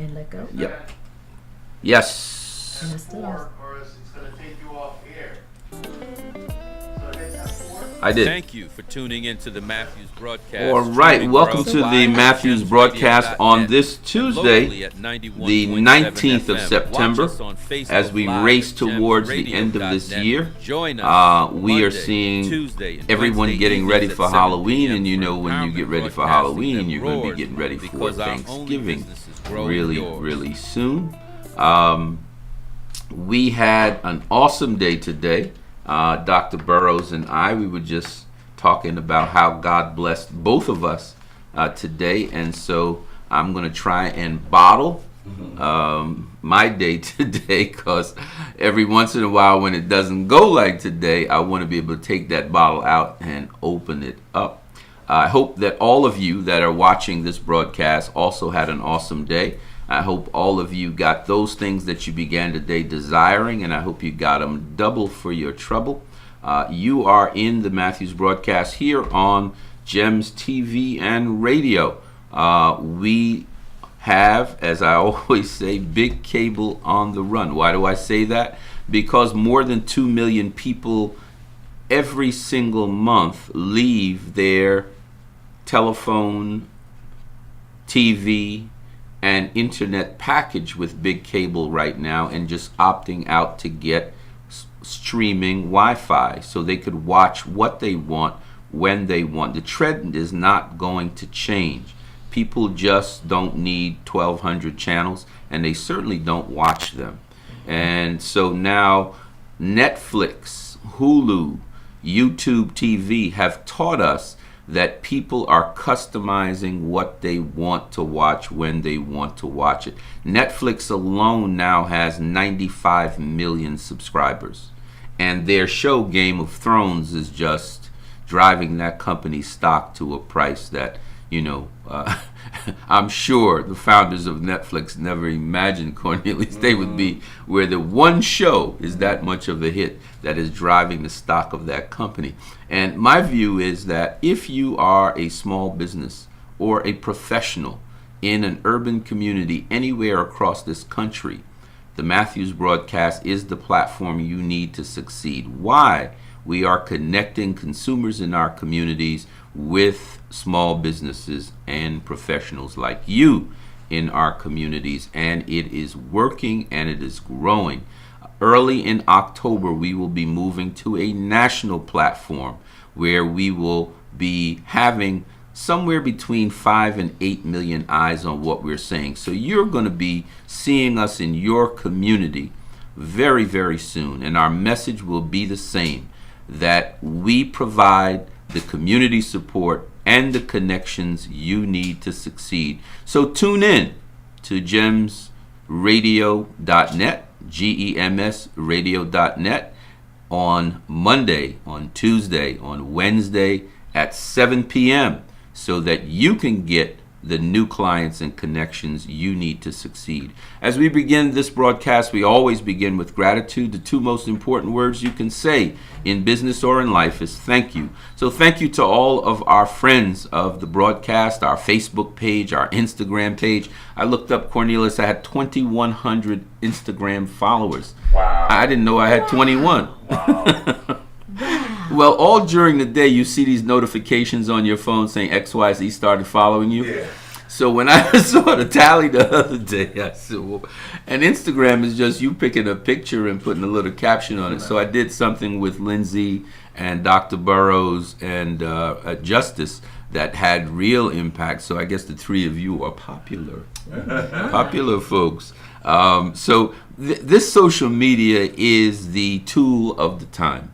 And let go. Yep. Yes. And it's still Or it's going to take you off air. So hit F4. I did. Thank you for tuning into the Matthews broadcast. All right, Streaming welcome to the worldwide at Matthews broadcast on this Tuesday, locally at 91.7 the 19th of FM. September, Watch us on Facebook as we Live race at towards the end of this GemsRadio.net. year. Join us We are Monday, seeing Tuesday, and everyone Wednesday getting ready evenings for at 7 Halloween, p.m. and you for know when you get ready for empowerment Halloween, broadcasting you're going to be roars getting ready for because our only Thanksgiving businesses grow really, yours. really soon. We had an awesome day today. Dr. Burrows and we were just talking about how God blessed both of us today, and so I'm going to try and bottle my day today, because every once in a while when it doesn't go like today, I want to be able to take that bottle out and open it up. I hope that all of you that are watching this broadcast also had an awesome day. I hope all of you got those things that you began today desiring, and I hope you got them double for your trouble. You are in the Matthews broadcast here on Gems TV and Radio. We have, as I always say, big cable on the run. Why do I say that? Because more than 2 million people every single month leave their telephone, TV, and internet package with big cable right now, and just opting out to get streaming Wi-Fi so they could watch what they want when they want. The trend is not going to change. People just don't need 1,200 channels, and they certainly don't watch them. And so now Netflix, Hulu, YouTube TV have taught us that people are customizing what they want to watch when they want to watch it. Netflix alone now has 95 million subscribers, and their show Game of Thrones is just driving that company's stock to a price that, I'm sure the founders of Netflix never imagined, Cornelius, they would be, where the one show is that much of a hit that is driving the stock of that company. And my view is that if you are a small business or a professional in an urban community anywhere across this country, the Matthews broadcast is the platform you need to succeed. Why? We are connecting consumers in our communities with small businesses and professionals like you in our communities, and it is working and it is growing. Early in October, we will be moving to a national platform where we will be having somewhere between 5 and 8 million eyes on what we're saying. So you're going to be seeing us in your community very, very soon, and our message will be the same, that we provide the community support and the connections you need to succeed. So tune in to gemsradio.net, GEMSradio.net, on Monday, on Tuesday, on Wednesday at 7 p.m. so that you can get the new clients and connections you need to succeed. As we begin this broadcast, we always begin with gratitude. The two most important words you can say in business or in life is thank you. So thank you to all of our friends of the broadcast, our Facebook page, our Instagram page. I looked up, Cornelius, I had 2,100 Instagram followers. Wow. I didn't know I had 21. Wow. Well, all during the day, you see these notifications on your phone saying XYZ started following you. Yeah. So when I saw the tally the other day, I said, well, and Instagram is just you picking a picture and putting a little caption on it. So I did something with Lindsay and Dr. Burrows and Justice that had real impact. So I guess the three of you are popular. Popular folks. So this social media is the tool of the time.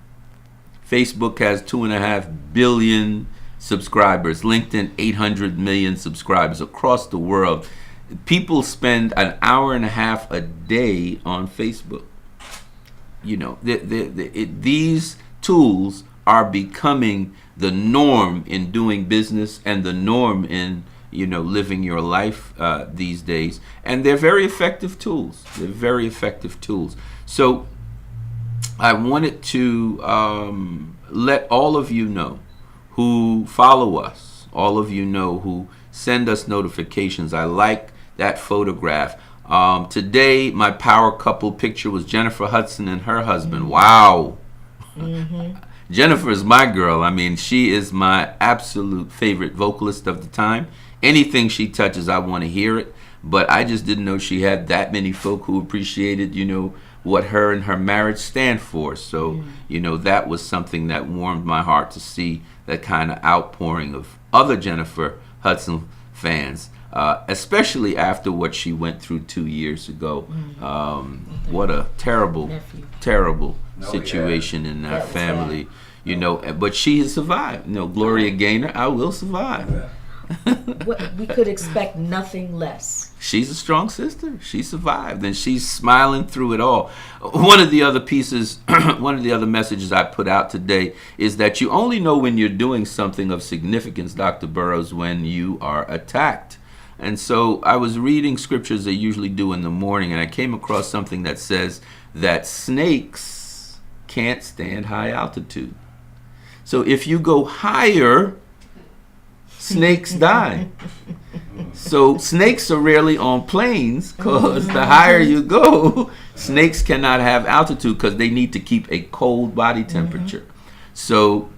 Facebook has 2.5 billion subscribers. LinkedIn, 800 million subscribers across the world. People spend an hour and a half a day on Facebook. These tools are becoming the norm in doing business and the norm in living your life these days. And they're very effective tools. They're very effective tools. So I wanted to let all of you know who follow us, all of you know who send us notifications. I like that photograph. Today, my power couple picture was Jennifer Hudson and her husband. Wow. Jennifer is my girl. I mean, she is my absolute favorite vocalist of the time. Anything she touches, I want to hear it. But I just didn't know she had that many folk who appreciated, what her and her marriage stand for. So, that was something that warmed my heart to see that kind of outpouring of other Jennifer Hudson fans, especially after what she went through 2 years ago. What a terrible situation in that family, but she has survived. Gloria Gaynor, I will survive. We could expect nothing less. She's a strong sister. She survived, and she's smiling through it all. One of the other pieces, one of the other messages I put out today is that you only know when you're doing something of significance, Dr. Burrows, when you are attacked. And so I was reading scriptures I usually do in the morning, and I came across something that says that snakes can't stand high altitude. So if you go higher, snakes die. So snakes are rarely on planes because the higher you go, snakes cannot have altitude because they need to keep a cold body temperature. So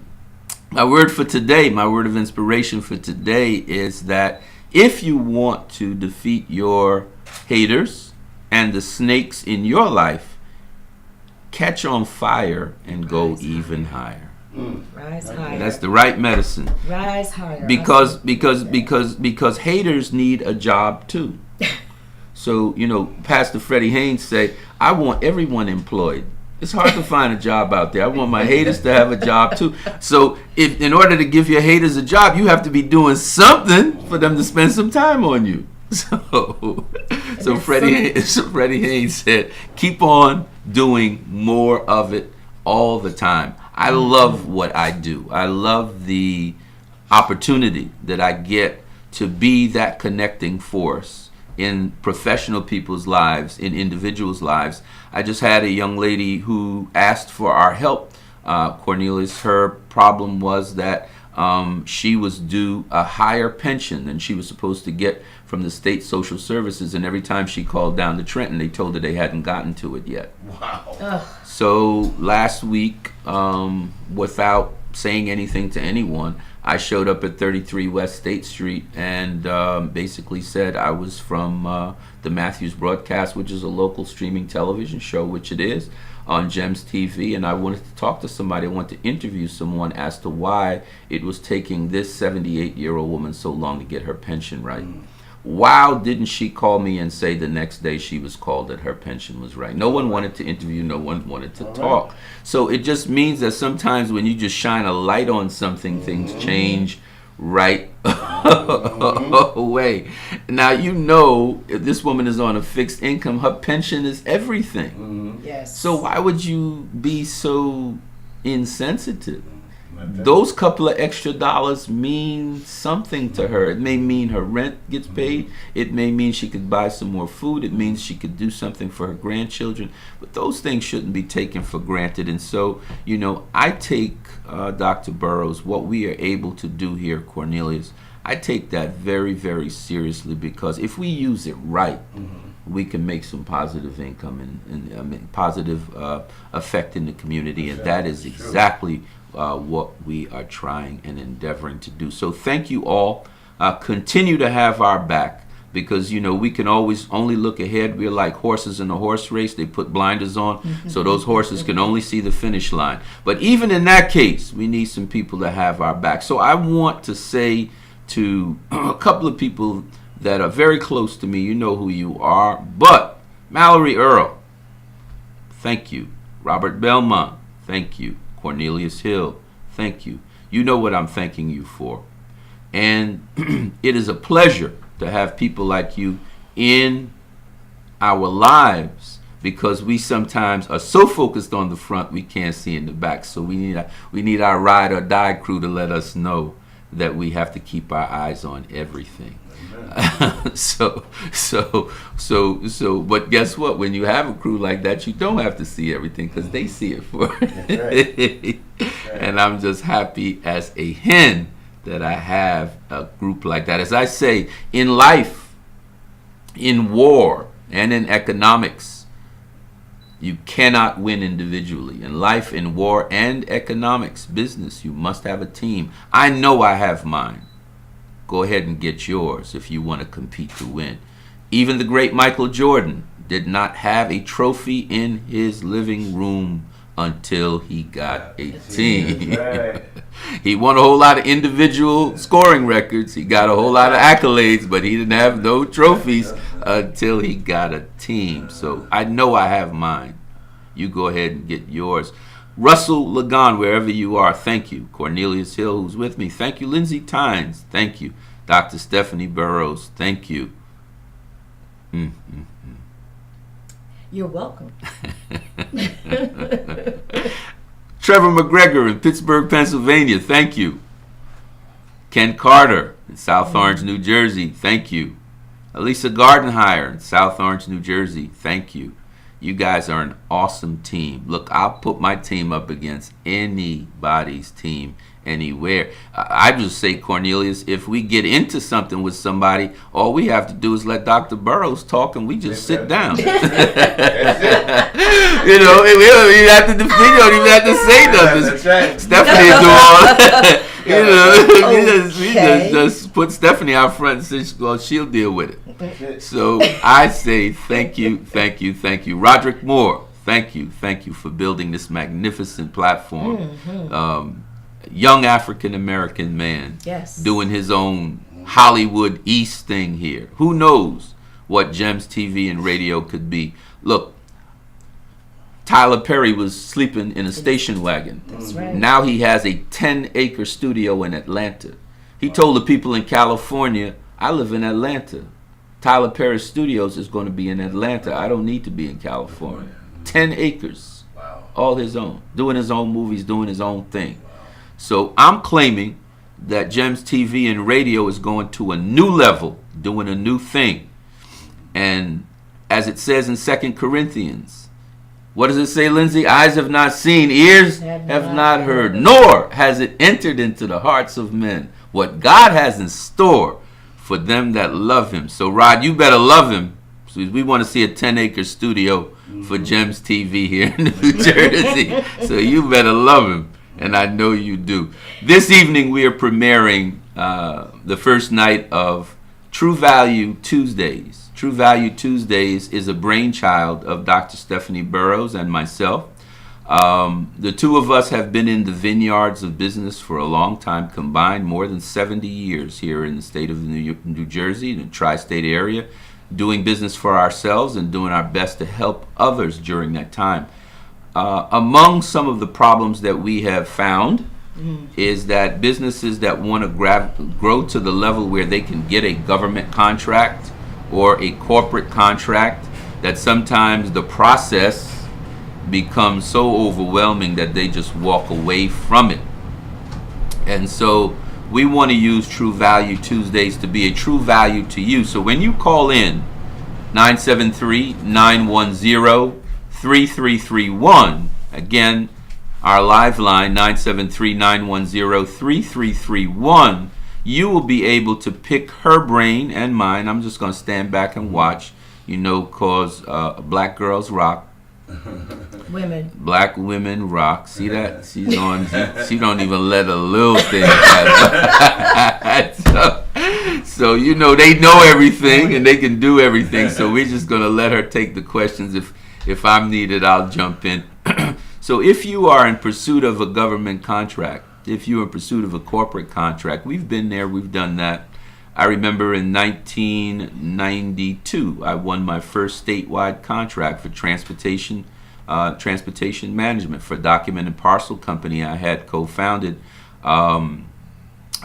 my word for today, my word of inspiration for today is that if you want to defeat your haters and the snakes in your life, catch on fire and go even higher. Rise higher. That's the right medicine. Rise higher. Because haters need a job too. So, Pastor Freddie Haynes say, I want everyone employed. It's hard to find a job out there. I want my haters to have a job too. So if in order to give your haters a job, you have to be doing something for them to spend some time on you. So Freddie Haynes said, keep on doing more of it all the time. I love what I do. I love the opportunity that I get to be that connecting force in professional people's lives, in individuals' lives. I just had a young lady who asked for our help, Cornelius. Her problem was that she was due a higher pension than she was supposed to get from the state social services, and every time she called down to Trenton, they told her they hadn't gotten to it yet. Wow. Ugh. So last week, without saying anything to anyone, I showed up at 33 West State Street and basically said I was from the Matthews Broadcast, which is a local streaming television show, which it is, on GEMS TV, and I wanted to talk to somebody. I wanted to interview someone as to why it was taking this 78-year-old woman so long to get her pension right. Wow, didn't she call me and say the next day she was called that her pension was right. No one wanted to interview, no one wanted to talk. So it just means that sometimes when you just shine a light on something, things change right away. Now, if this woman is on a fixed income, her pension is everything. Yes. So why would you be so insensitive? Those couple of extra dollars mean something to her. It may mean her rent gets paid. It may mean she could buy some more food. It means she could do something for her grandchildren. But those things shouldn't be taken for granted. And so, I take, Dr. Burrows, what we are able to do here, Cornelius, I take that very, very seriously, because if we use it right, we can make some positive income and positive effect in the community. And that is exactly what we are trying and endeavoring to do. So thank you all. Continue to have our back, because we can always only look ahead. We're like horses in a horse race. They put blinders on so those horses can only see the finish line. But even in that case, we need some people to have our back. So I want to say to a couple of people that are very close to me, you know who you are, but Mallory Earl, thank you. Robert Belmont, thank you. Cornelius Hill, thank you. You know what I'm thanking you for. And it is a pleasure to have people like you in our lives, because we sometimes are so focused on the front we can't see in the back. So we need our ride or die crew to let us know that we have to keep our eyes on everything. But guess what? When you have a crew like that, you don't have to see everything, because they see it for you. And I'm just happy as a hen that I have a group like that. As I say, in life, In war and in economics, you cannot win individually. In life, in war and economics, business, you must have a team. I know I have mine. Go ahead and get yours if you want to compete to win. Even the great Michael Jordan did not have a trophy in his living room until he got a team. Right. He won a whole lot of individual scoring records. He got a whole lot of accolades, but he didn't have no trophies until he got a team. So I know I have mine. You go ahead and get yours. Russell Lagan, wherever you are, thank you. Cornelius Hill, who's with me, thank you. Lindsay Tynes, thank you. Dr. Stephanie Burrows, thank you. You're welcome. Trevor McGregor in Pittsburgh, Pennsylvania, thank you. Ken Carter in South Orange, New Jersey, thank you. Elisa Gardenhire in South Orange, New Jersey, thank you. You guys are an awesome team. Look, I'll put my team up against anybody's team anywhere. I just say, Cornelius, if we get into something with somebody, all we have to do is let Dr. Burrows talk and we just sit down. You know, we don't even have to, we don't even have to say nothing. That's right. Stephanie will do all that. You know, Okay. we just put Stephanie out front and say, well, she'll deal with it. So I say thank you, thank you, thank you. Roderick Moore, thank you for building this magnificent platform. Young African-American man Yes. doing his own Hollywood East thing here. Who knows what Gems TV and radio could be? Look, Tyler Perry was sleeping in a station wagon. That's right. Now he has a 10-acre studio in Atlanta. He told the people in California, I live in Atlanta. Tyler Perry's studios is going to be in Atlanta. I don't need to be in California. 10 acres. Wow. All his own. Doing his own movies, doing his own thing. So I'm claiming that Gems TV and radio is going to a new level, doing a new thing. And as it says in 2 Corinthians, what does it say, Lindsay? Eyes have not seen, ears have not heard, nor has it entered into the hearts of men what God has in store for them that love him. So, Rod, you better love him. So we want to see a 10-acre studio for Gems TV here in New Jersey. So you better love him. And I know you do. This evening we are premiering the first night of True Value Tuesdays. True Value Tuesdays is a brainchild of Dr. Stephanie Burrows and myself. The two of us have been in the vineyards of business for a long time combined, more than 70 years here in the state of New Jersey, in the tri-state area, doing business for ourselves and doing our best to help others during that time. Among some of the problems that we have found is that businesses that want to grow to the level where they can get a government contract or a corporate contract, that sometimes the process becomes so overwhelming that they just walk away from it. And so we want to use True Value Tuesdays to be a true value to you. So when you call in 973-910-3331, again, our live line 973-910-3331, you will be able to pick her brain and mine. I'm just going to stand back and watch, you know, cause Black Girls Rock. Women. Black women rock. See that? She's on. She don't even let a little thing happen. So you know they know everything and they can do everything. So we're just gonna let her take the questions. If I'm needed, I'll jump in. So if you are in pursuit of a government contract, if you're in pursuit of a corporate contract, we've been there. We've done that. I remember in 1992, I won my first statewide contract for transportation management for a document and parcel company I had co-founded. I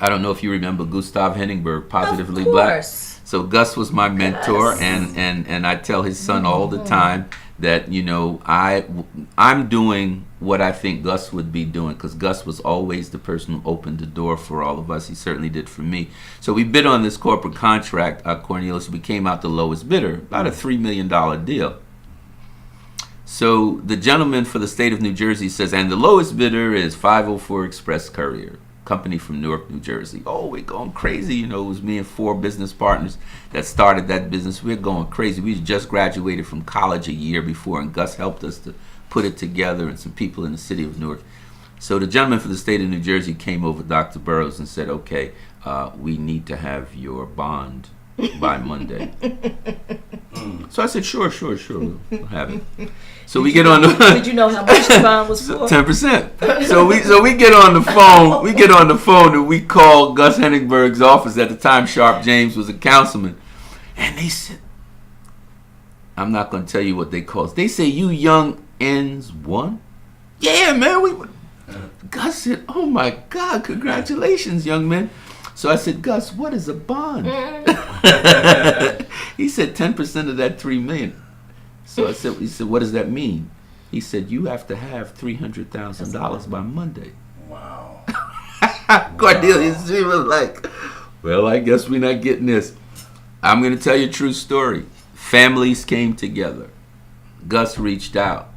don't know if you remember Gustav Henningberg, Positively Black. So Gus was my mentor, Gus. and I tell his son all the time that, you know, I'm doing what I think Gus would be doing, because Gus was always the person who opened the door for all of us. He certainly did for me. So we bid on this corporate contract, Cornelius. We came out the lowest bidder, about a $3 million deal. So the gentleman for the state of New Jersey says, and the lowest bidder is 504 Express Courier. company from Newark, New Jersey. Oh, we're going crazy. You know, it was me and 4 business partners that started that business. We're going crazy. We just graduated from college a year before, and Gus helped us to put it together, and some people in the city of Newark. So the gentleman for the state of New Jersey came over, Dr. Burrows, and said, okay, we need to have your bond by Monday. So I said, sure, we'll have it. So we get on the Did you know how much the bond was for? 10%. So we get on the phone. We get on the phone and we call Gus Henningberg's office. At the time, Sharp James was a councilman, and they said, I'm not going to tell you what they call us. They say, you young ends one? Yeah, man. Gus said, oh my God, congratulations, young man. So I said, Gus, what is a bond? He said 10% of that $3 million. So he said, what does that mean? He said, you have to have $300,000 by Monday. Wow. Cornelius, he was like, well, I guess we're not getting this. I'm going to tell you a true story. Families came together. Gus reached out.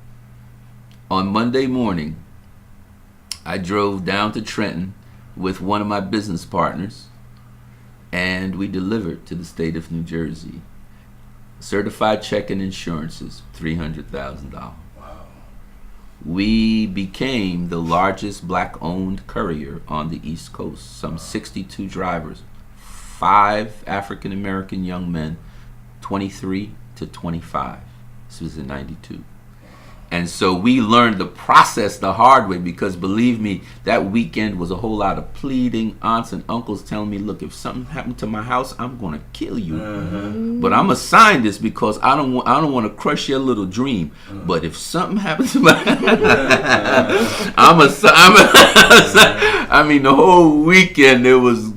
On Monday morning, I drove down to Trenton with one of my business partners, and we delivered to the state of New Jersey. Certified check and insurances, $300,000. Wow. We became the largest black-owned courier on the East Coast. Some 62 drivers, 5 African-American young men, 23 to 25. This was in 92. And so we learned the process the hard way, because believe me, that weekend was a whole lot of pleading, aunts and uncles telling me, look, if something happened to my house, I'm going to kill you. But I'm going to sign this because I don't want to crush your little dream. But if something happens to my I mean, the whole weekend there was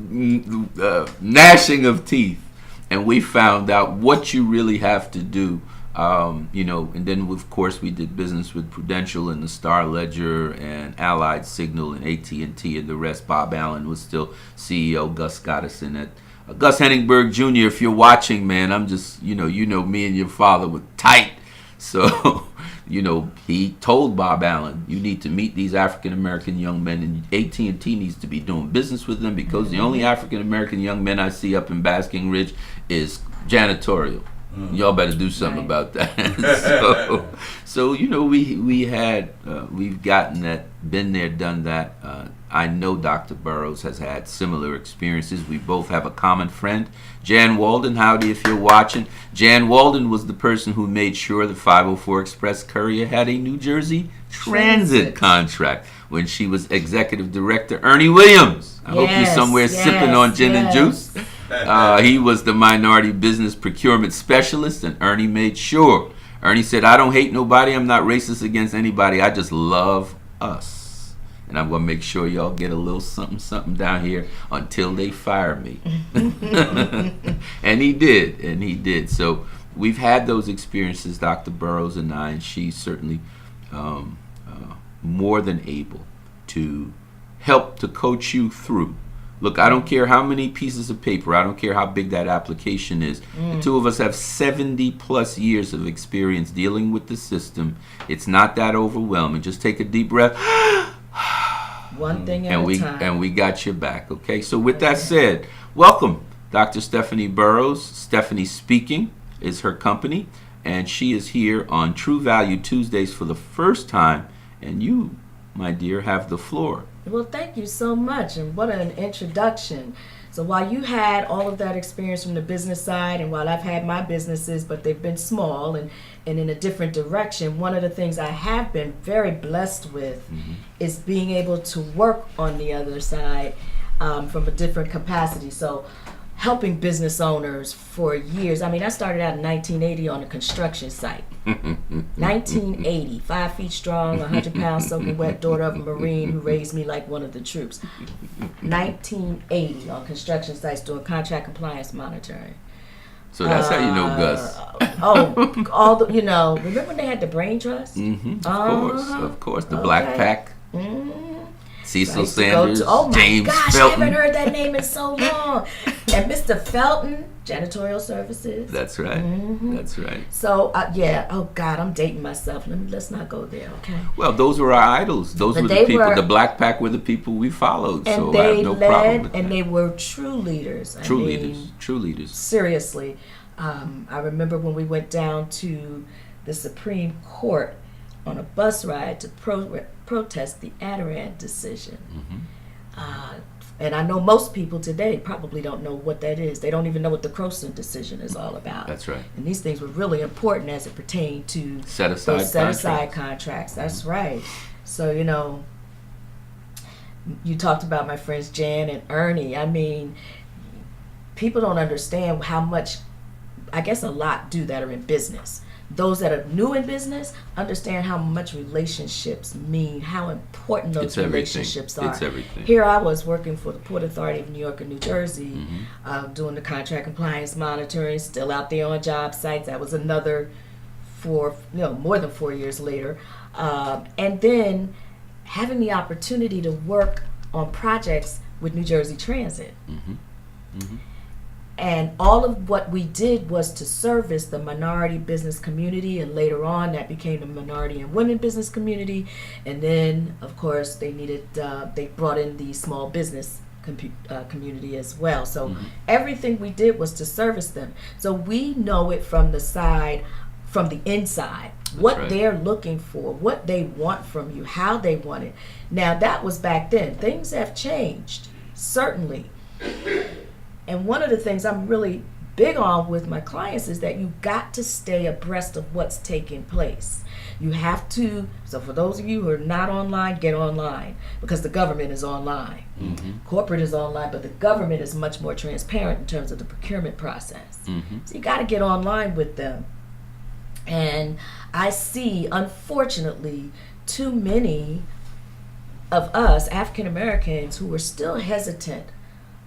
gnashing of teeth. And we found out what you really have to do. You know, and then of course we did business with Prudential and the Star Ledger and Allied Signal and AT&T and the rest. Bob Allen was still CEO. Gus got us in it. Gus Henningberg Jr., if you're watching, man, I'm just, you know, me and your father were tight. So, you know, he told Bob Allen, you need to meet these African-American young men, and AT&T needs to be doing business with them, because the only African-American young men I see up in Basking Ridge is janitorial. Y'all better do something about that. So you know, we've gotten that, been there, done that. I know Dr. Burrows has had similar experiences. We both have a common friend, Jan Walden. Howdy, if you're watching. Jan Walden was the person who made sure the 504 Express Courier had a New Jersey Transit contract when she was executive director. Ernie Williams, I hope you're somewhere sipping on gin and juice. He was the minority business procurement specialist, and Ernie made sure. Ernie said, I don't hate nobody. I'm not racist against anybody. I just love us. And I'm going to make sure y'all get a little something down here until they fire me. And he did. So we've had those experiences, Dr. Burrows and I, and she's certainly more than able to help to coach you through. Look, I don't care how many pieces of paper, I don't care how big that application is. The two of us have 70 plus years of experience dealing with the system. It's not that overwhelming. Just take a deep breath. One thing at a time. And we got your back, okay? So with that said, welcome, Dr. Stephanie Burrows. Stephanie Speaking is her company, and she is here on True Value Tuesdays for the first time, and you, my dear, have the floor. Well, thank you so much, and what an introduction. So while you had all of that experience from the business side, and while I've had my businesses, but they've been small and in a different direction, one of the things I have been very blessed with is being able to work on the other side from a different capacity. So helping business owners for years. I mean, I started out in 1980 on a construction site. 1980, 5 feet strong, 100 pounds soaking wet, daughter of a Marine who raised me like one of the troops. 1980 on construction sites doing contract compliance monitoring. So that's how you know Gus. All the, you know, remember when they had the brain trust? Of course, the Black Pack. Cecil I used to go Sanders, to, oh my James gosh, I Felton. haven't heard that name in so long. And Mr. Felton, janitorial services. That's right. Mhm. That's right. So yeah, oh God, I'm dating myself. Let's not go there, okay? Well, those were our idols. Those But were the they people. were- The Black Pack were the people we followed. And So I they have no problem led, with and that. they were true leaders. I True mean, leaders. True leaders. Seriously, I remember when we went down to the Supreme Court on a bus ride to protest the Adirondack decision. And I know most people today probably don't know what that is. They don't even know what the Croson decision is all about. That's right. And these things were really important as it pertained to Set aside those set-aside contracts. contracts. That's right. So, you know, you talked about my friends Jan and Ernie. I mean, people don't understand how much, I guess a lot do that are in business. Those that are new in business understand how much relationships mean, how important those It's everything. relationships are. It's everything. Here I was working for the Port Authority of New York and New Jersey, doing the contract compliance monitoring, still out there on job sites. That was another more than 4 years later. And then having the opportunity to work on projects with New Jersey Transit. And all of what we did was to service the minority business community, and later on that became the minority and women business community. And then, of course, they brought in the small business community as well. So everything we did was to service them. So we know it from the inside, what right. they're looking for, what they want from you, how they want it. Now, that was back then. Things have changed, certainly. And one of the things I'm really big on with my clients is that you got to stay abreast of what's taking place. You have to, so for those of you who are not online, get online, because the government is online. Corporate is online, but the government is much more transparent in terms of the procurement process. So you got to get online with them. And I see, unfortunately, too many of us African Americans who are still hesitant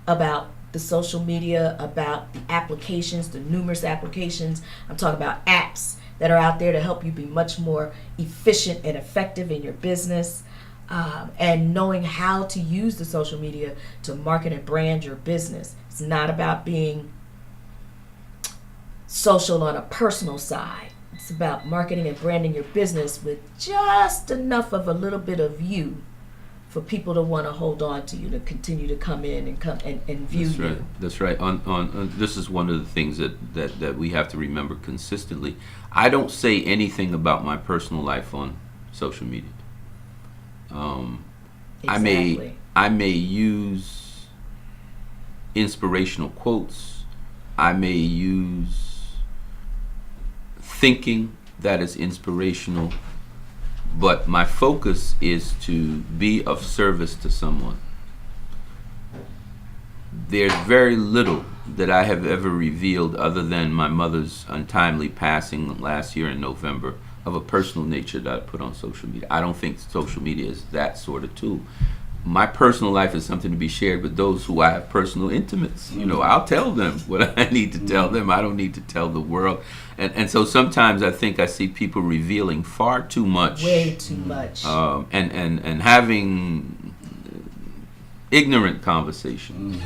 about the social media, about the applications, the numerous applications. I'm talking about apps that are out there to help you be much more efficient and effective in your business, and knowing how to use the social media to market and brand your business. It's not about being social on a personal side. It's about marketing and branding your business with just enough of a little bit of you for people to want to hold on to you, to continue to come in and view That's you. right. That's right. On this is one of the things that we have to remember consistently. I don't say anything about my personal life on social media. Exactly. I may use inspirational quotes. I may use thinking that is inspirational, but my focus is to be of service to someone. There's very little that I have ever revealed other than my mother's untimely passing last year in November of a personal nature that I put on social media. I don't think social media is that sort of tool. My personal life is something to be shared with those who I have personal intimates. You know, I'll tell them what I need to tell them. I don't need to tell the world. And so sometimes I think I see people revealing far too much. Way too much. And having ignorant conversation.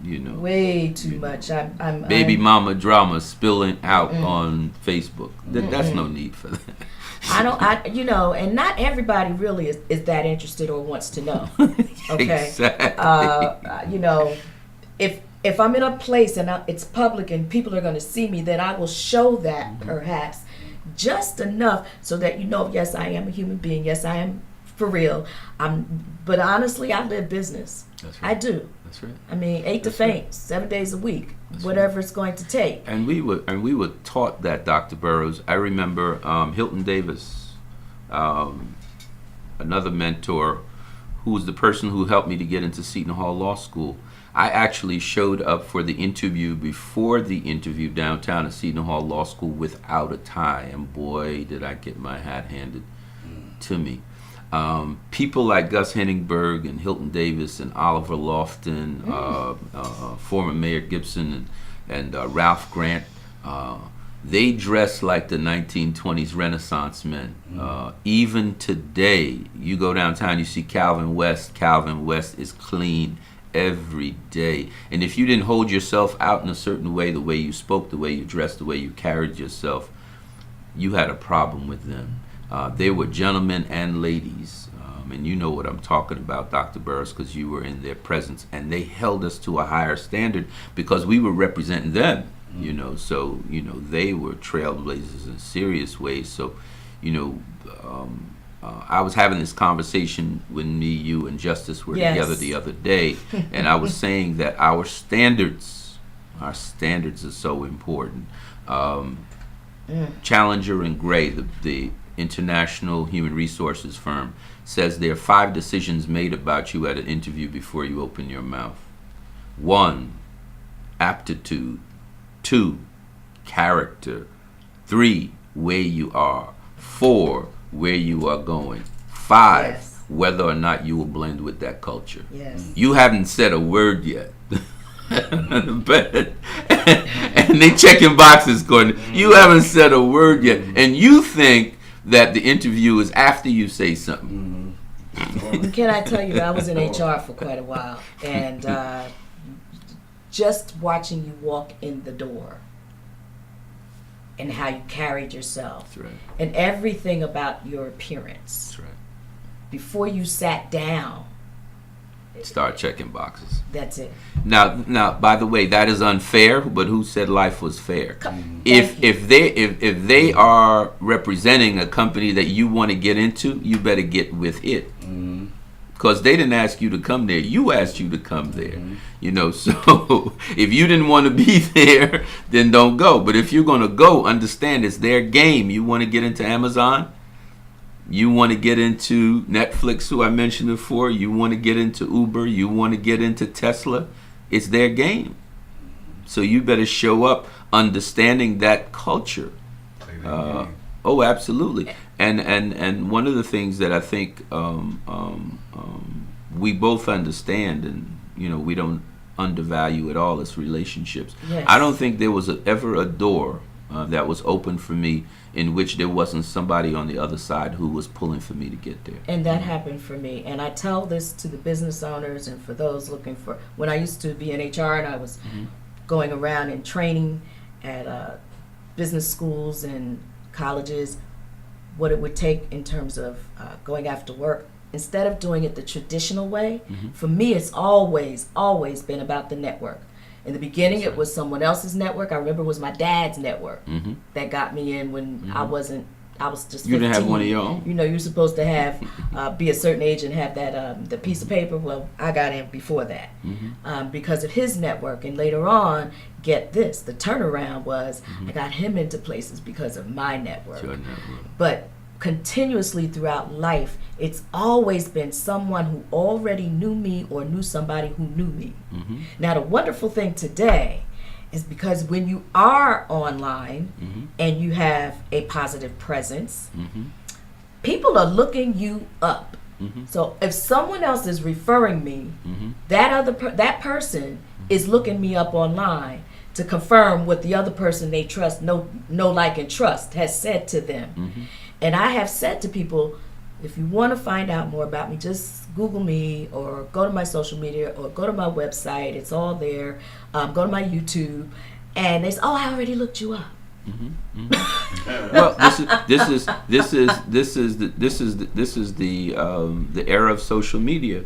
You know. Way too much. I'm Baby mama drama spilling out on Facebook. That's no need for that. And not everybody really is that interested or wants to know. Okay. Exactly. If I'm in a place and it's public and people are going to see me, then I will show that perhaps just enough so that yes, I am a human being. Yes, I am for real. But honestly, I live business. That's right. I do. That's right. I mean, 8 to That's right. faint, 7 days a week, That's whatever it's going to take. And we were taught that, Dr. Burroughs. I remember Hilton Davis, another mentor, who was the person who helped me to get into Seton Hall Law School. I actually showed up for the interview before the interview downtown at Seton Hall Law School without a tie, and boy, did I get my hat handed to me. People like Gus Henningberg and Hilton Davis and Oliver Lofton, former Mayor Gibson and Ralph Grant, they dress like the 1920s Renaissance men. Even today, you go downtown, you see Calvin West. Calvin West is clean every day. And if you didn't hold yourself out in a certain way, the way you spoke, the way you dressed, the way you carried yourself, you had a problem with them. They were gentlemen and ladies. And you know what I'm talking about, Dr. Burroughs, because you were in their presence. And they held us to a higher standard because we were representing them. You know, so, you know, they were trailblazers in serious ways. So, you know, I was having this conversation when me, you, and Justice were Yes. together the other day, and I was saying that our standards are so important. Challenger and Gray, the international human resources firm, says there are 5 decisions made about you at an interview before you open your mouth. 1, aptitude. 2, character. 3, where you are. 4, where you are going. 5, Yes. whether or not you will blend with that culture. Yes. You haven't said a word yet. But, and they checking boxes going, you haven't said a word yet. And you think that the interview is after you say something. Can I tell you, I was in HR for quite a while, and just watching you walk in the door and how you carried yourself That's right. and everything about your appearance That's right. before you sat down, Start checking boxes. that's it. Now, by the way, that is unfair. But who said life was fair? Thank If you. if they are representing a company that you want to get into, you better get with it. Because they didn't ask you to come there. You asked you to come there. You know, so if you didn't want to be there, then don't go. But if you're going to go, understand it's their game. You want to get into Amazon? You want to get into Netflix, who I mentioned before? You want to get into Uber? You want to get into Tesla? It's their game. So you better show up understanding that culture. Oh, absolutely. And one of the things that I think we both understand, and you know, we don't undervalue at all, is relationships. Yes. I don't think there was ever a door that was open for me in which there wasn't somebody on the other side who was pulling for me to get there. And that happened for me. And I tell this to the business owners and for those looking for, when I used to be in HR and I was going around and training at business schools and colleges, what it would take in terms of going after work. Instead of doing it the traditional way, for me it's always been about the network. In the beginning, it was someone else's network. I remember it was my dad's network that got me in when I was just 15. You didn't have one of your own? You know, you're supposed to have, be a certain age and have that, the piece of paper. Well, I got in before that because of his network. And later on, get this, the turnaround was I got him into places because of my network. Your network. But continuously throughout life, it's always been someone who already knew me or knew somebody who knew me. Now, the wonderful thing today is because when you are online and you have a positive presence, people are looking you up. So if someone else is referring me, that person is looking me up online to confirm what the other person they trust, know, like, and trust has said to them. And I have said to people, if you want to find out more about me, just Google me or go to my social media or go to my website. It's all there. Go to my YouTube, and they say, "Oh, I already looked you up." Well, this is the era of social media.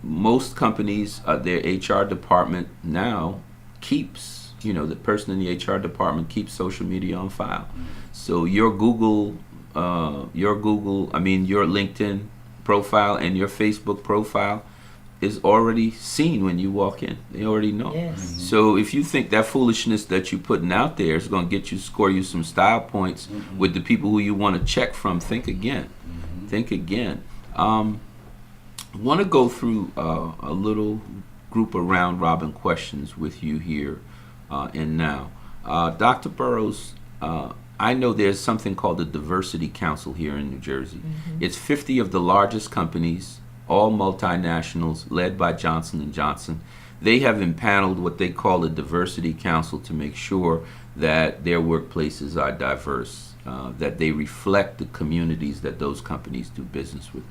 Most companies, their HR department now keeps, you know, the person in the HR department keeps social media on file. So your LinkedIn profile and your Facebook profile is already seen when you walk in. They already know. Yes. So if you think that foolishness that you're putting out there is going to get you, score you some style points with the people who you want to check from, think again. Think again. I want to go through a little group of round robin questions with you here and now. Dr. Burroughs, I know there's something called the Diversity Council here in New Jersey. It's 50 of the largest companies, all multinationals, led by Johnson & Johnson. they have impaneled what they call a diversity council to make sure that their workplaces are diverse, that they reflect the communities that those companies do business with.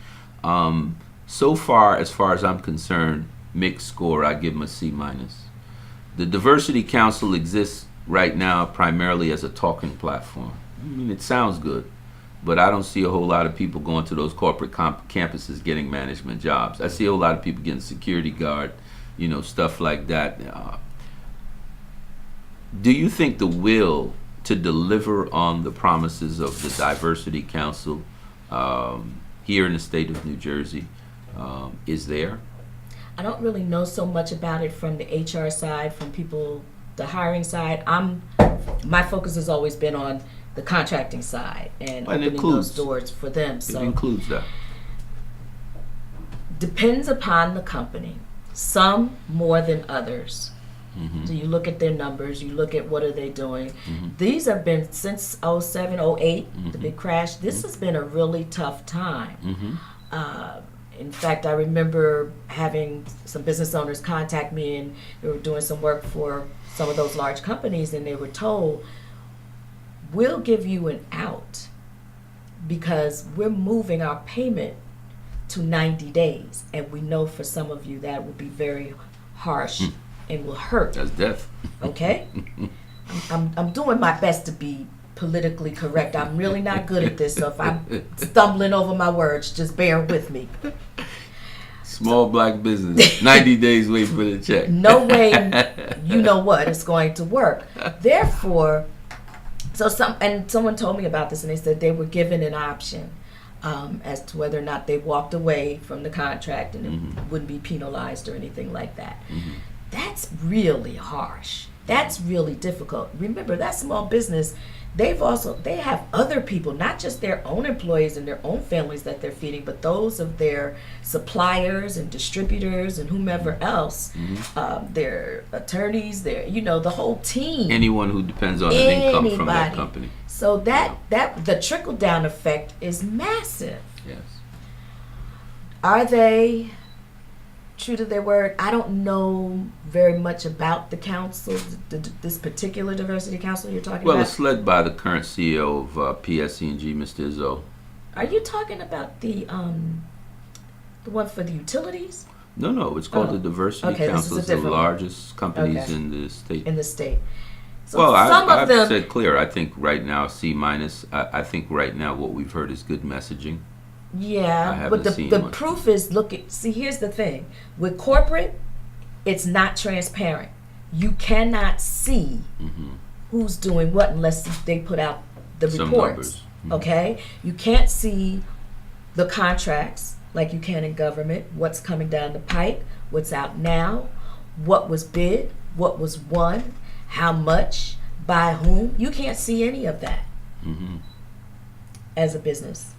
So far as I'm concerned, mixed score, I give them a C minus. The Diversity Council exists right now primarily as a talking platform. I mean, it sounds good, but I don't see a whole lot of people going to those corporate campuses getting management jobs. I see a whole lot of people getting security guard, stuff like that. Do you think the will to deliver on the promises of the Diversity Council here in the state of New Jersey is there? I don't really know so much about it from the HR side, from people, the hiring side. My focus has always been on the contracting side and opening those doors for them. So it includes that. Depends upon the company. Some more than others. So you look at their numbers, you look at what are they doing. These have been since 07, 08, the big crash. This has been a really tough time. In fact, I remember having some business owners contact me, and they were doing some work for some of those large companies, and they were told, we'll give you an out because we're moving our payment to 90 days. And we know for some of you that will be very harsh and will hurt. That's death. Okay? I'm doing my best to be politically correct. I'm really not good at this, so if I'm stumbling over my words, just bear with me. Small black business, 90 days wait for the check. No way, you know what, it's going to work. Therefore, someone told me about this, and they said they were given an option as to whether or not they walked away from the contract and it wouldn't be penalized or anything like that. That's really harsh. That's really difficult. Remember, that small business, they have other people, not just their own employees and their own families that they're feeding, but those of their suppliers and distributors and whomever else, their attorneys, the whole team. Anyone who depends on an income from that company. So that the trickle down effect is massive. Yes. Are they true to their word? I don't know very much about the council, this particular diversity council you're talking about. Well, it's led by the current CEO of PSE&G, Mr. Izzo. Are you talking about the one for the utilities? No, it's called the Diversity Council. It's the largest companies in the state. In the state. So well, I've said clear. I think right now C minus. I think right now what we've heard is good messaging. Yeah, but the proof is, here's the thing. With corporate, it's not transparent. You cannot see who's doing what unless they put out the reports. Okay? You can't see the contracts like you can in government, what's coming down the pike, what's out now, what was bid, what was won, how much, by whom. You can't see any of that as a business.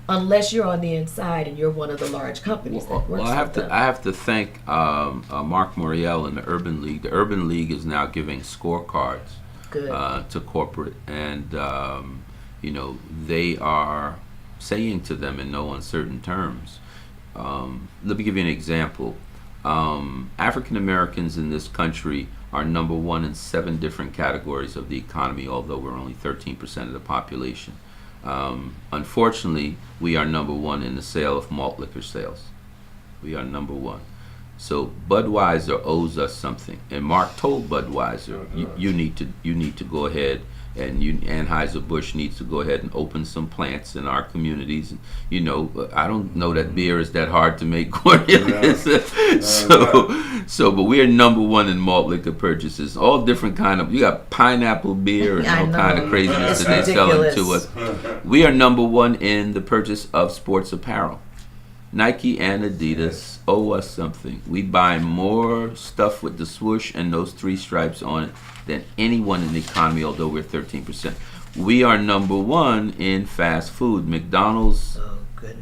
Unless you're on the inside and you're one of the large companies that works with them. I have to thank Mark Moriel and the Urban League. The Urban League is now giving scorecards to corporate, and they are saying to them in no uncertain terms. Let me give you an example. African Americans in this country are number one in 7 different categories of the economy, although we're only 13% of the population. Unfortunately, we are number one in the sale of malt liquor sales. We are number one. So Budweiser owes us something, and Mark told Budweiser, you need to go ahead, and Anheuser-Busch needs to go ahead and open some plants in our communities. I don't know that beer is that hard to make, Cornelius. But we are number one in malt liquor purchases. All different kind of. You got pineapple beer and all kind of craziness that they selling to us. We are number one in the purchase of sports apparel. Nike and Adidas owe us something. We buy more stuff with the swoosh and those 3 stripes on it than anyone in the economy, although we're 13%. We are number one in fast food. McDonald's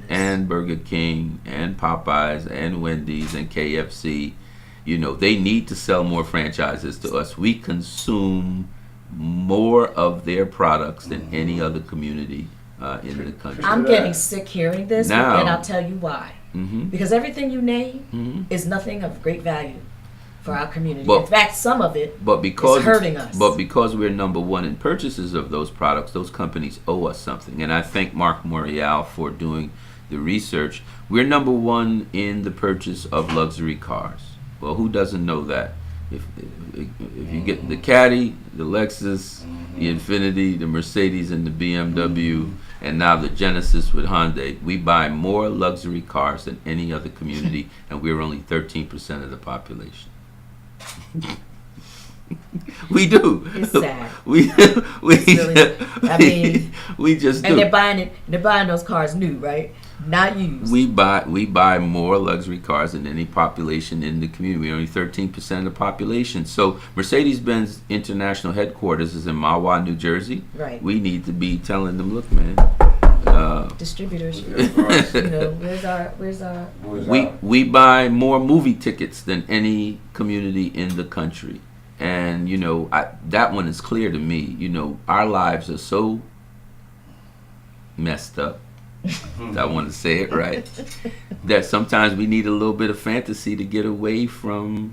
and Burger King and Popeyes and Wendy's and KFC. They need to sell more franchises to us. We consume more of their products than any other community in the country. I'm getting sick hearing this, and I'll tell you why. Because everything you name is nothing of great value. for our community. But- In fact, some of it But because is hurting us. But because we're number one in purchases of those products, those companies owe us something. And I thank Mark Morial for doing the research. We're number one in the purchase of luxury cars. Well, who doesn't know that? If you get the Caddy, the Lexus, the Infiniti, the Mercedes, and the BMW, and now the Genesis with Hyundai, we buy more luxury cars than any other community, and we're only 13% of the population. We do. It's sad. We really- I mean, we just and do. they're buying those cars new, right? Not used. We buy more luxury cars than any population in the community. We're only 13% of the population. So Mercedes-Benz International Headquarters is in Mahwah, New Jersey. Right. We need to be telling them, look, man. Distributors. Right. You know, where's our We buy more movie tickets than any community in the country. And, you know, that one is clear to me. You know, our lives are so messed up. I want to say it right. That sometimes we need a little bit of fantasy to get away from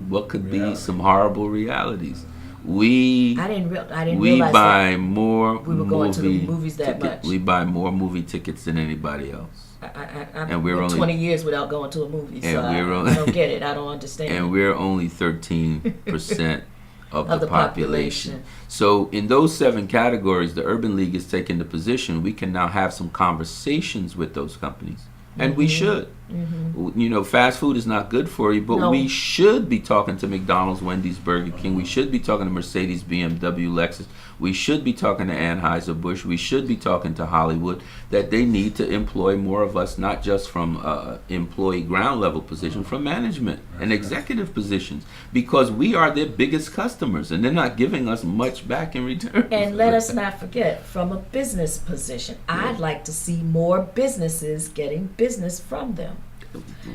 what could be Reality. some horrible realities. We I didn't we realize buy that more we were going to the movie movies that ticket- much. We buy more movie tickets than anybody else. I've and we're been only- 20 years without going to a movie, so and we're I only- don't get it. I don't understand. And we're only 13% of Of the the population. population. So in those 7 categories, the Urban League is taking the position we can now have some conversations with those companies. And we should. You know, fast food is not good for you, but No. we should be talking to McDonald's, Wendy's, Burger King. We should be talking to Mercedes, BMW, Lexus. We should be talking to Anheuser-Busch. We should be talking to Hollywood that they need to employ more of us, not just from employee ground level position, from management and executive positions, because we are their biggest customers and they're not giving us much back in return. And let us not forget, from a business position, I'd like to see more businesses getting business from them.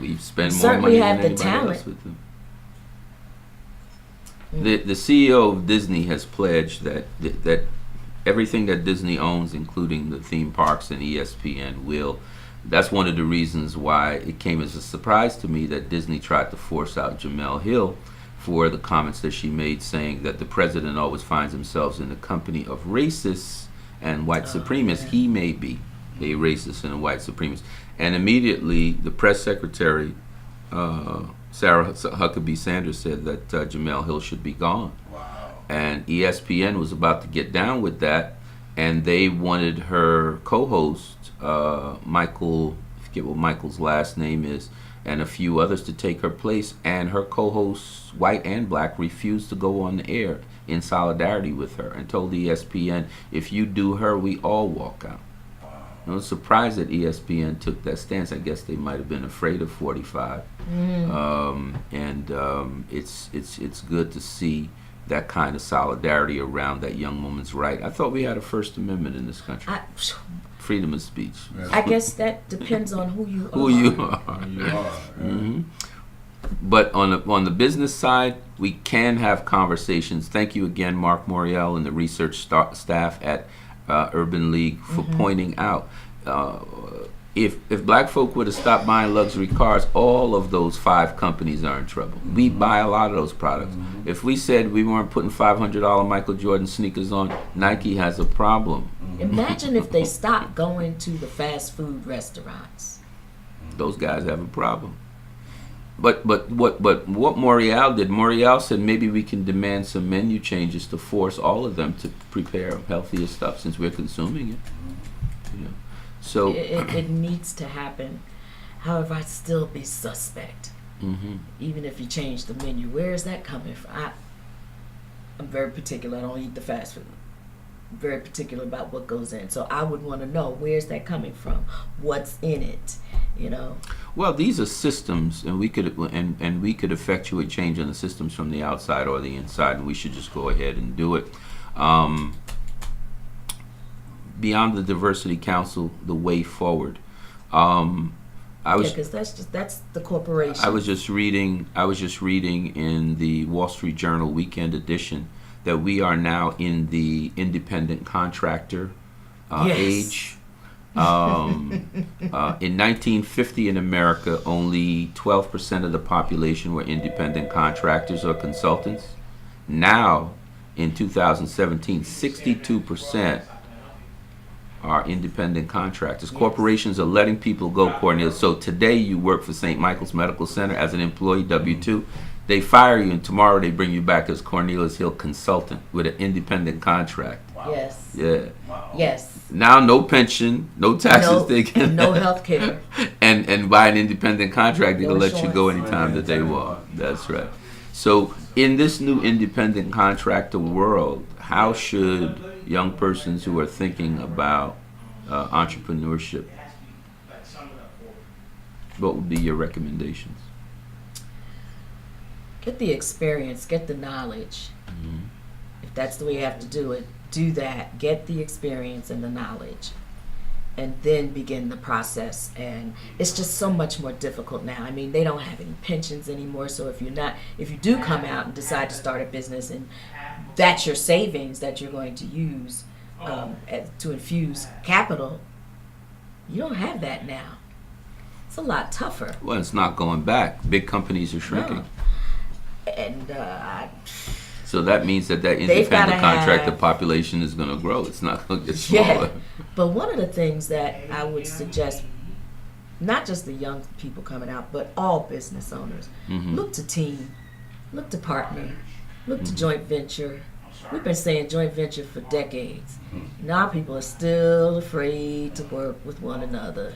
We spend more Certainly money have than the anybody talent. else with them. The CEO of Disney has pledged that everything that Disney owns, including the theme parks and ESPN, will. That's one of the reasons why it came as a surprise to me that Disney tried to force out Jamel Hill for the comments that she made, saying that the president always finds himself in the company of racists and white supremacists. yeah. He may be a racist and a white supremacist. And immediately, the press secretary, Sarah Huckabee Sanders, said that Jamel Hill should be gone. Wow. And ESPN was about to get down with that, and they wanted her co-host, Michael, I forget what Michael's last name is, and a few others to take her place. And her co-hosts, white and black, refused to go on the air in solidarity with her and told ESPN, if you do her, we all walk out. I was surprised that ESPN took that stance. I guess they might have been afraid of 45. It's good to see that kind of solidarity around that young woman's right. I thought we had a First Amendment in this country. Freedom of speech. I guess that depends on who you are. Who you are. You are. Mhm. But on the business side, we can have conversations. Thank you again, Mark Morial and the research staff at Urban League for pointing out. If black folk would have stopped buying luxury cars, all of those 5 companies are in trouble. We buy a lot of those products. If we said we weren't putting $500 Michael Jordan sneakers on, Nike has a problem. Imagine if they stopped going to the fast food restaurants. Those guys have a problem. But what Morial did, Morial said maybe we can demand some menu changes to force all of them to prepare healthier stuff since we're consuming it. You know. So It needs to happen. However, I'd still be suspect, even if you change the menu. Where is that coming from? I'm very particular. I don't eat the fast food. Very particular about what goes in. So I would want to know, where's that coming from? What's in it? You know. well, these are systems, and we could effectuate change in the systems from the outside or the inside, and we should just go ahead and do it. Beyond the Diversity Council, the way forward. Because that's the corporation. I was just reading in the Wall Street Journal weekend edition that we are now in the independent contractor Yes. age. In 1950 in America, only 12% of the population were independent contractors or consultants. Now, in 2017, 62% are independent contractors. Corporations are letting people go, Cornelius. So today you work for St. Michael's Medical Center as an employee, W-2. They fire you, and tomorrow they bring you back as Cornelius Hill consultant with an independent contract. Yes. Yeah. Yes. Now no pension, no taxes No, taken, no health care. and by an independent contract, they No can let you go insurance. anytime that they want. That's right. So in this new independent contractor world, how should young persons who are thinking about entrepreneurship, what would be your recommendations? Get the experience, get the knowledge. If that's the way you have to do it, do that. Get the experience and the knowledge, and then begin the process. And it's just so much more difficult now. I mean, they don't have any pensions anymore. So if you do come out and decide to start a business, and that's your savings that you're going to use to infuse capital, you don't have that now. It's a lot tougher. Well, it's not going back. Big companies are shrinking. No. And So that means that gotta independent contractor have- population is going to grow. It's not going to get yeah, smaller. but one of the things that I would suggest, not just the young people coming out, but all business owners, look to team, look to partner, look to joint venture. We've been saying joint venture for decades. Now people are still afraid to work with one another,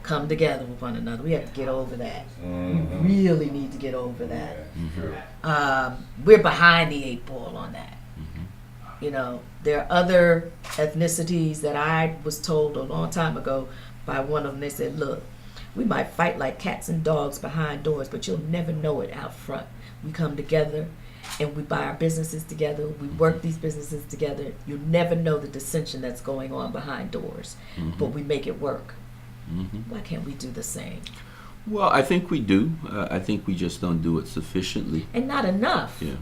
come together with one another. We have to get over that. We really need to get over that. We're behind the 8 ball on that. You know, there are other ethnicities that I was told a long time ago by one of them. They said, look, we might fight like cats and dogs behind doors, but you'll never know it out front. We come together and we buy our businesses together. We work these businesses together. You'll never know the dissension that's going on behind doors, but we make it work. Why can't we do the same? Well, I think we do. I think we just don't do it sufficiently. And not enough. Yeah.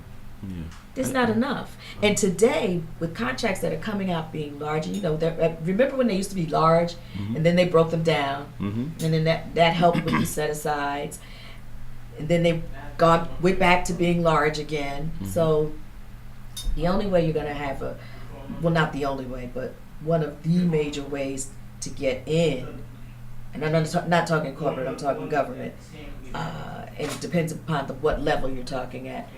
It's not enough. And today, with contracts that are coming out being larger, you know, remember when they used to be large, and then they broke them down, and then that helped with the set asides, and then they went back to being large again. So the only way you're going to have not the only way, but one of the major ways to get in, and I'm not talking corporate, I'm talking government, and it depends upon what level you're talking at.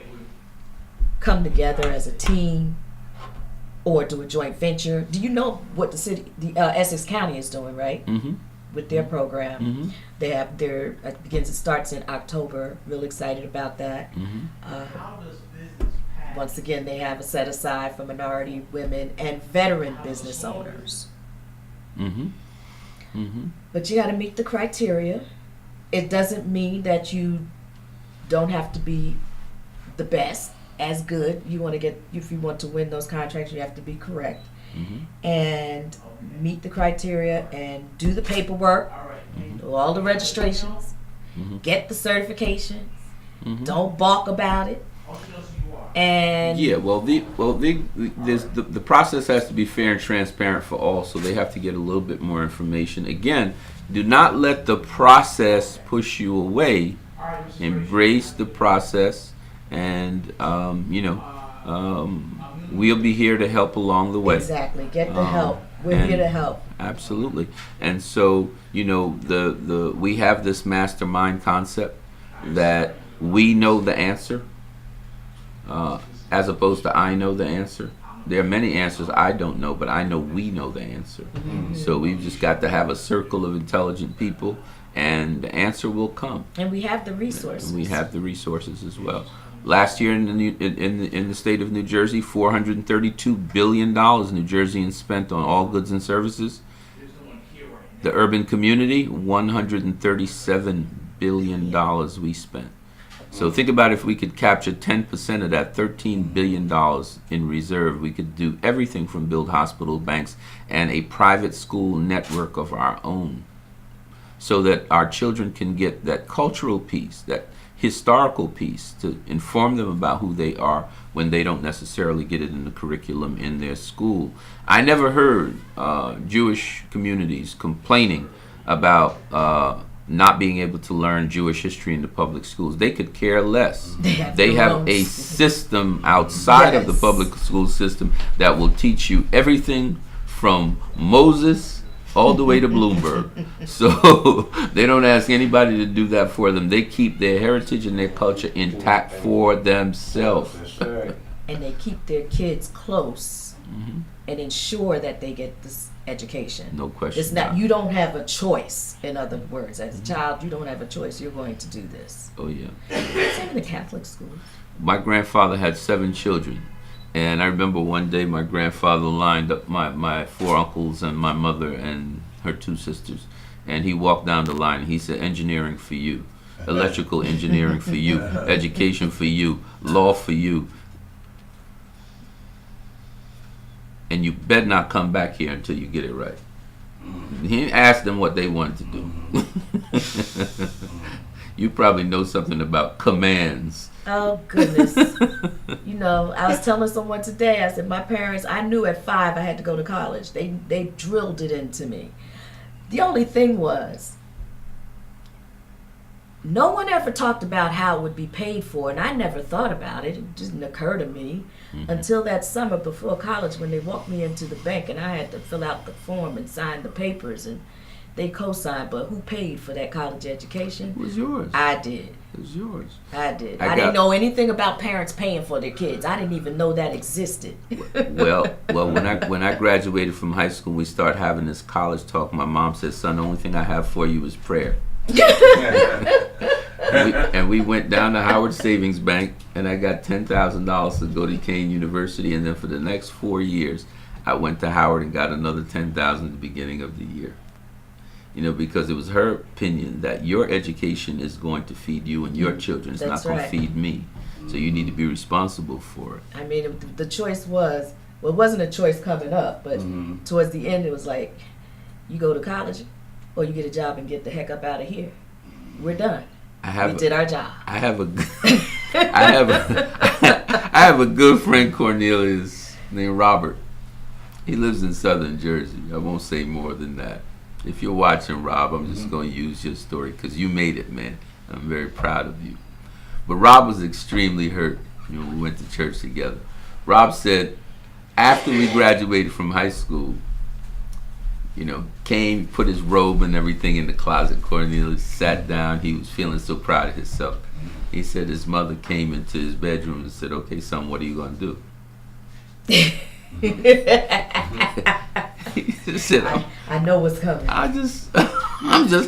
Come together as a team or do a joint venture. Do you know what the Essex County is doing, right? With their program. They have it starts in October. Real excited about that. Once again, they have a set aside for minority women and veteran business owners. But you got to meet the criteria. It doesn't mean that you don't have to be the best, as good. If you want to win those contracts, you have to be correct. And meet the criteria and do the paperwork, do all the registrations, get the certifications. Don't balk about it. And Yeah, the process has to be fair and transparent for all, so they have to get a little bit more information. Again, do not let the process push you away. Embrace the process, and we'll be here to help along the way. exactly, get the help. We're here to help. Absolutely. And so, we have this mastermind concept that we know the answer, as opposed to I know the answer. There are many answers I don't know, but I know we know the answer. So we've just got to have a circle of intelligent people, and the answer will come. And we have the resources. We have the resources as well. Last year in the state of New Jersey, $432 billion New Jerseyans spent on all goods and services. The urban community, $137 billion we spent. So think about if we could capture 10% of that $13 billion in reserve, we could do everything from build hospital, banks, and a private school network of our own, so that our children can get that cultural piece, that historical piece to inform them about who they are when they don't necessarily get it in the curriculum in their school. I never heard Jewish communities complaining about not being able to learn Jewish history in the public schools. They could care less. They have a system outside of the Yes. public school system that will teach you everything from Moses all the way to Bloomberg. So they don't ask anybody to do that for them. They keep their heritage and their culture intact for themselves. That's right. And they keep their kids close and ensure that they get this education. No question It's not, about it. you don't have a choice. In other words, as a child, you don't have a choice. You're going to do this. Oh yeah. Same in the Catholic schools. My grandfather had 7 children. And I remember one day my grandfather lined up my 4 uncles and my mother and her 2 sisters. And he walked down the line and he said, engineering for you, electrical engineering for you, education for you, law for you. And you better not come back here until you get it right. He asked them what they wanted to do. You probably know something about commands. Oh, goodness. You know, I was telling someone today, I said, my parents, I knew at 5 I had to go to college. They drilled it into me. The only thing was, no one ever talked about how it would be paid for, and I never thought about it. It didn't occur to me until that summer before college when they walked me into the bank and I had to fill out the form and sign the papers, and they co-signed, but who paid for that college education? It was yours. I did. It was yours. I did. I I didn't got- know anything about parents paying for their kids. I didn't even know that existed. Well, when I graduated from high school, we started having this college talk. My mom said, "Son, the only thing I have for you is prayer." And we went down to Howard Savings Bank, and I got $10,000 to go to Kane University. And then for the next 4 years, I went to Howard and got another $10,000 at the beginning of the year. You know, because it was her opinion that your education is going to feed you and your children. It's That's not going right. to feed me. So you need to be responsible for it. I mean, the choice was, well, it wasn't a choice coming up, but towards the end, it was like, you go to college or you get a job and get the heck up out of here. We're done. We did our job. I have a I have a good friend, Cornelius, named Robert. He lives in southern Jersey. I won't say more than that. If you're watching, Rob, I'm just going to use your story because you made it, man. I'm very proud of you. But Rob was extremely hurt when we went to church together. Rob said, after we graduated from high school, you know, came, put his robe and everything in the closet. Cornelius sat down. He was feeling so proud of himself. He said his mother came into his bedroom and said, "Okay, son, what are you going to do?" He said, I know what's coming. I'm just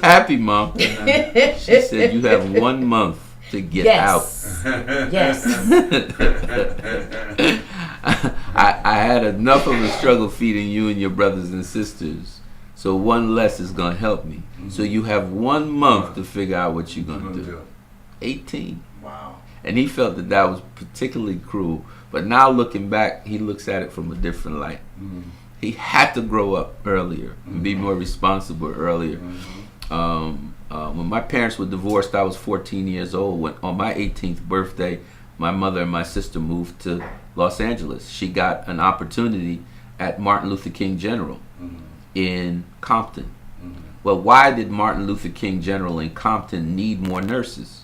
happy, Mom. She said, "You have 1 month to get Yes. Yes. out." I had enough of a struggle feeding you and your brothers and sisters, so one less is going to help me. So you have 1 month to figure out what you're going to do. 18. Wow. And he felt that that was particularly cruel. But now looking back, he looks at it from a different light. He had to grow up earlier and be more responsible earlier. When my parents were divorced, I was 14 years old. When on my 18th birthday, my mother and my sister moved to Los Angeles. She got an opportunity at Martin Luther King General in Compton. Well, why did Martin Luther King General in Compton need more nurses?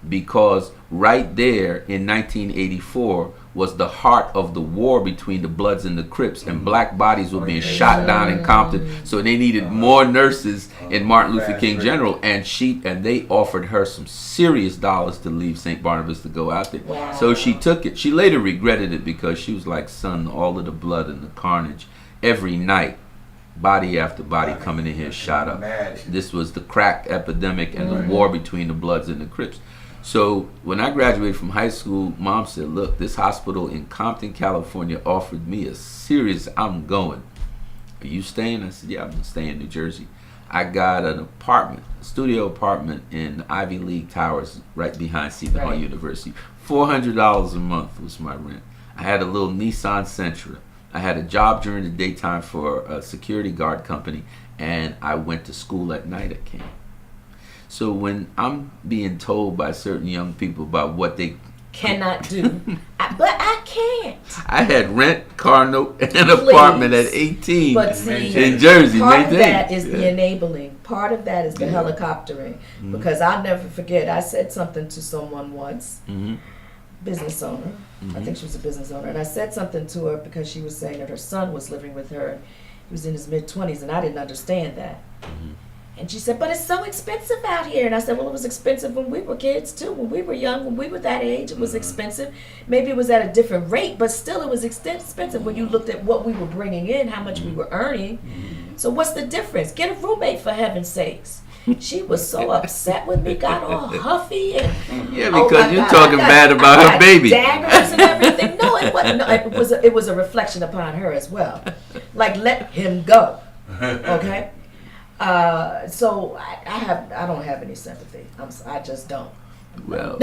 Because right there in 1984 was the heart of the war between the Bloods and the Crips, and black bodies were being shot down in Compton. So they needed more nurses in Martin Luther King General, and they offered her some serious dollars to leave St. Barnabas to go out there. Wow. So she took it. She later regretted it because she was like, "Son, all of the blood and the carnage every night, body after body coming in here shot up." This was the crack epidemic and the war between the Bloods and the Crips. So when I graduated from high school, Mom said, "Look, this hospital in Compton, California offered me a serious, I'm going. Are you staying?" I said, "Yeah, I'm staying in New Jersey." I got an apartment, a studio apartment in Ivy League Towers right behind Seton Hall University. $400 a month was my rent. I had a little Nissan Sentra. I had a job during the daytime for a security guard company, and I went to school at night at King. So when I'm being told by certain young people about what they, Cannot do. But I can't. I had rent, car note, and an apartment at 18 But see, in Jersey. part of maintained. that is the Yeah. enabling. Part of that is the helicoptering. Because I'll never forget, I said something to someone once, Mhm. business owner. I think she was a business owner. And I said something to her because she was saying that her son was living with her. He was in his mid-20s, and I didn't understand that. And she said, but it's so expensive out here. And I said, well, it was expensive when we were kids, too. When we were young, when we were that age, it was expensive. Maybe it was at a different rate, but still it was expensive when you looked at what we were bringing in, how much we were earning. So what's the difference? Get a roommate, for heaven's sakes. She was so upset with me, got all huffy. And, Yeah, oh because my you're God, talking I got- bad about I her got baby. daggers and everything. No, it wasn't. No, it was a reflection upon her as well. Like, let him go. Okay? So I don't have any sympathy. I just don't. Well,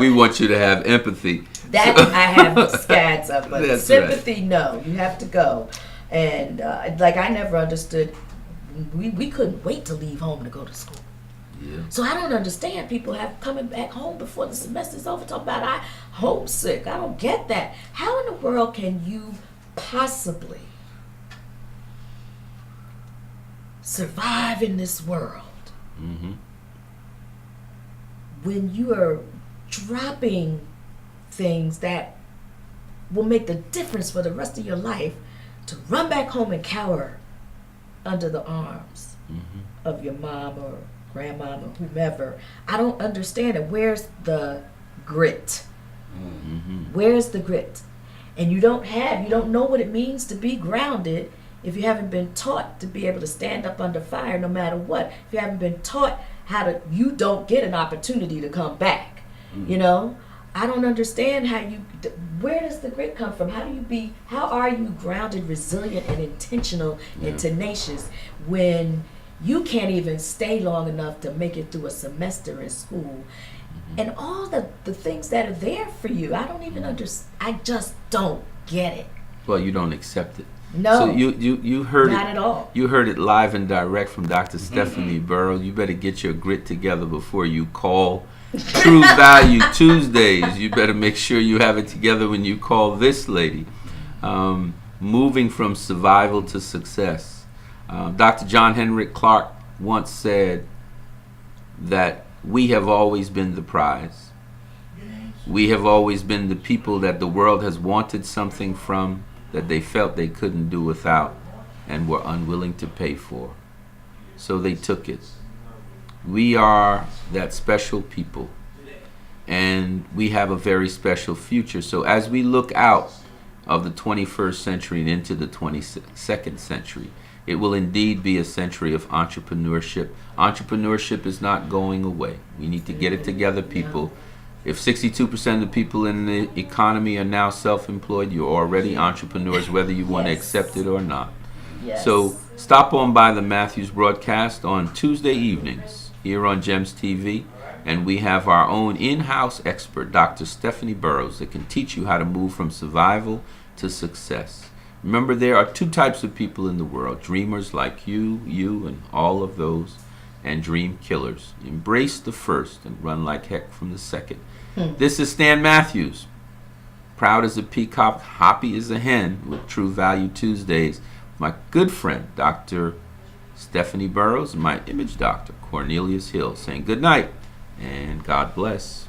we want you to have empathy. That I have scads of, but That's sympathy, no. You have to go. And like I never understood. We couldn't wait to leave home to go to school. Yeah. So I don't understand people have coming back home before the semester's over talking about I homesick. I don't get that. How in the world can you possibly survive in this world Mm-hmm. when you are dropping things that will make the difference for the rest of your life to run back home and cower under the arms of your mom or grandmom or whomever? I don't understand it. Where's the grit? Where's the grit? And you don't know what it means to be grounded if you haven't been taught to be able to stand up under fire no matter what. If you haven't been taught you don't get an opportunity to come back. You know? I don't understand where does the grit come from? How are you grounded, resilient, and intentional and tenacious when you can't even stay long enough to make it through a semester in school? And all the things that are there for you, I don't even understand. I just don't get it. Well, you don't accept it. No, So you heard not it. at all. You heard it live and direct from Dr. Stephanie Burrows. You better get your grit together before you call True Value Tuesdays. You better make sure you have it together when you call this lady. Moving from survival to success. Dr. John Henrik Clarke once said that we have always been the prize. We have always been the people that the world has wanted something from that they felt they couldn't do without and were unwilling to pay for. So they took it. We are that special people, and we have a very special future. So as we look out of the 21st century and into the 22nd century, it will indeed be a century of entrepreneurship. Entrepreneurship is not going away. We need to get it together, people. If 62% of the people in the economy are now self-employed, you're already entrepreneurs, whether you want to Yes. accept it or not. Yes. So stop on by the Matthews broadcast on Tuesday evenings here on GEMS TV, and we have our own in-house expert, Dr. Stephanie Burrows, that can teach you how to move from survival to success. Remember, there are two types of people in the world: dreamers like you, and all of those, and dream killers. Embrace the first and run like heck from the second. This is Stan Matthews, proud as a peacock, happy as a hen, with True Value Tuesdays. My good friend, Dr. Stephanie Burrows, and my image doctor, Cornelius Hill, saying good night and God bless.